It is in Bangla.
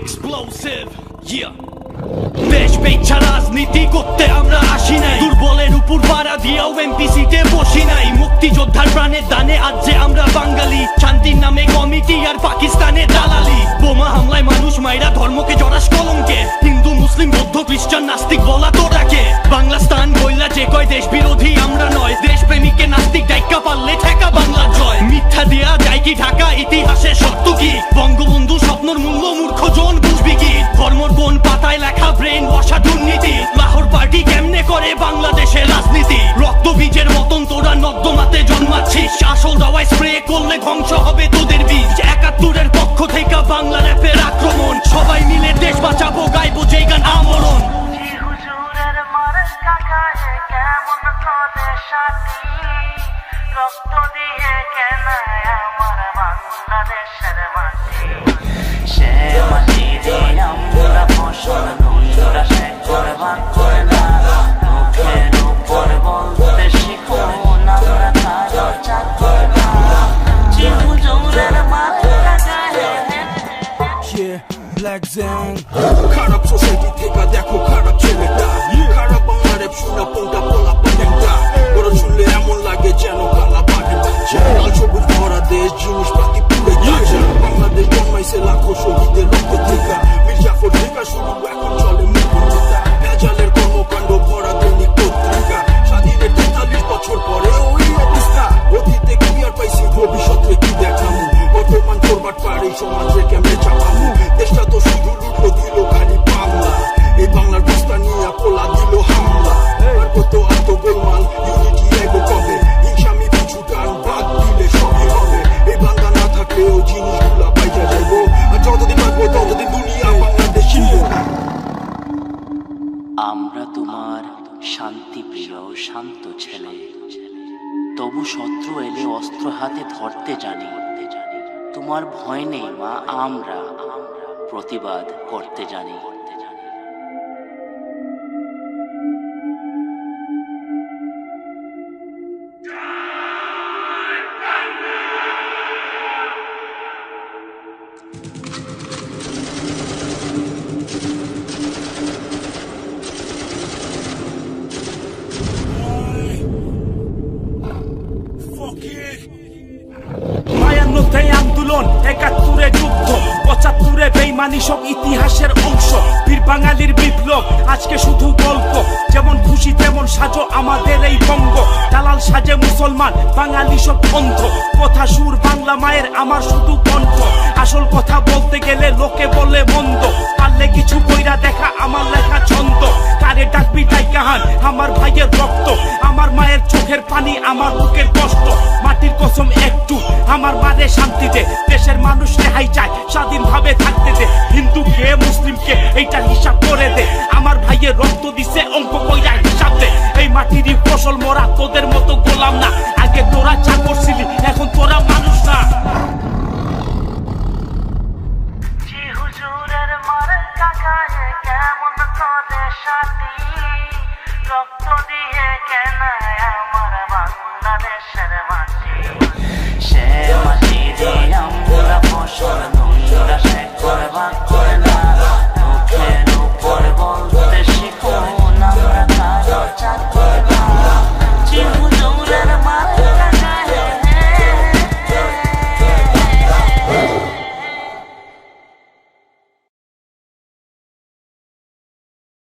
Explosive, yeah. দেশ বেচা রাজনীতি করতে আমরা আসি নাই, দুর্বলের উপর ভাড়া দিয়েও এমপি সিটে বসি নাই। মুক্তিযোদ্ধার প্রাণের দানে আজ যে আমরা বাঙালি, শান্তির নামে কমিটি আর পাকিস্তানের দালালি। বোমা হামলায় মানুষ মাইরা ধর্মকে জড়াস কলঙ্কে, হিন্দু মুসলিম বৌদ্ধ খ্রিস্টান নাস্তিক বলা তোরাকে। বাংলা স্থান বইলা যে কয় দেশ বিরোধী আমরা নয়, দেশ প্রেমিকে নাস্তিক ডাইকা পারলে ঠেকা বাংলার জয়। মিথ্যা দেয়া যায় কি ঢাকা, ইতিহাসে সত্য কি? বঙ্গবন্ধু স্বপ্নর মূল্য মূর্খ জন বুঝবি কি? ধর্মর কোন পাতায় লেখা ব্রেন বসা দুর্নীতি, লাহোর পার্টি কেমনে করে বাংলাদেশের রাজনীতি? রক্ত বীজের মতন তোরা নর্দমাতে জন্মাচ্ছিস, আসল দাওয়ায় স্প্রে করলে ধ্বংস হবে তোদের বীজ। ৭১-এর পক্ষ থেকে বাংলা র্যাপের আক্রমণ, সবাই মিলে দেশ বাঁচাবো, গাইবো যেই গান আমরণ। রক্ত দিয়ে কেনায় আমার বাংলাদেশের মাটি, সে মাটিতে আমরা ফসল বন্ধুরা সে করে ভাগ করে না। মুখের উপর বলতে শিখুন আমরা কারো চাকর না, চিরজুরের মাথা গায়ে। ব্ল্যাক জ্যাং খারাপ সোসাইটি থেকে দেখো খারাপ ছেলেটা, খারাপ বাংলা র্যাপ শুনে কোনটা পোলা পাটেনটা। ওরা শুনলে এমন লাগে যেন কালা পাটেন বাচ্চা, লাল সবুজ ভরা দেশ জিনিসপাতি পুড়ে যাচ্ছে। বাংলাদেশ জন্মাইছে লাখো শহীদের রক্তে থেকে, মির্জাফর থেকে শুরু এখন চলে মুকুট নেতা। ভেজালের কর্মকাণ্ড ভরা দৈনিক পত্রিকা, স্বাধীনের ৪৩ বছর পরে ওই অবস্থা। অতীতে কি আর পাইছি, ভবিষ্যতে কি দেখামু? বর্তমান করবার পারে সমাজে কেমনে চাপামু? দেশটা তো শুধু লুটো দিল খালি বাংলা, এই বাংলার বস্তা নিয়ে পোলা দিল হামলা। আর কত আত্মগোলমাল, ইউনিটি আইবো কবে? হিংসামি পিছু টান বাদ দিলে সবই হবে। এই বাংলা না থাকলেও জিনিসগুলা পাইজা যাইবো, আর যতদিন থাকবো ততদিন দুনিয়া বাংলাদেশ ছিল। আমরা তোমার শান্তিপ্রিয় শান্ত ছেলে, তবু শত্রু এলে অস্ত্র হাতে ধরতে জানি। তোমার ভয় নেই মা, আমরা প্রতিবাদ করতে জানি। আন্দোলন, ৭১-এ যুদ্ধ, ৭৫-এ বেইমানি সব ইতিহাসের অংশ। বীর বাঙালির বিপ্লব আজকে শুধু গল্প, যেমন খুশি তেমন সাজো আমাদের এই বঙ্গ। দালাল সাজে মুসলমান, বাঙালি সব অন্ধ। কথা সুর বাংলা মায়ের আমার শুধু কণ্ঠ, আসল কথা বলতে গেলে লোকে বলে মন্দ। পারলে কিছু কইরা দেখা আমার লেখা ছন্দ, কারে ডাকবি তাই কাহান আমার ভাইয়ের রক্ত। আমার মায়ের চোখের পানি, আমার বুকের কষ্ট। মাটির কসম একটু আমার মারে শান্তি দে, দেশের মানুষ রেহাই চায় স্বাধীনভাবে থাকতে দে। হিন্দুকে মুসলিমকে এইটার হিসাব করে দে, আমার ভাইয়ের রক্ত দিছে অঙ্ক কইরা হিসাব দে। এই মাটিরই ফসল মোরা তোদের মতো গোলাম না, আগে তোরা চাকর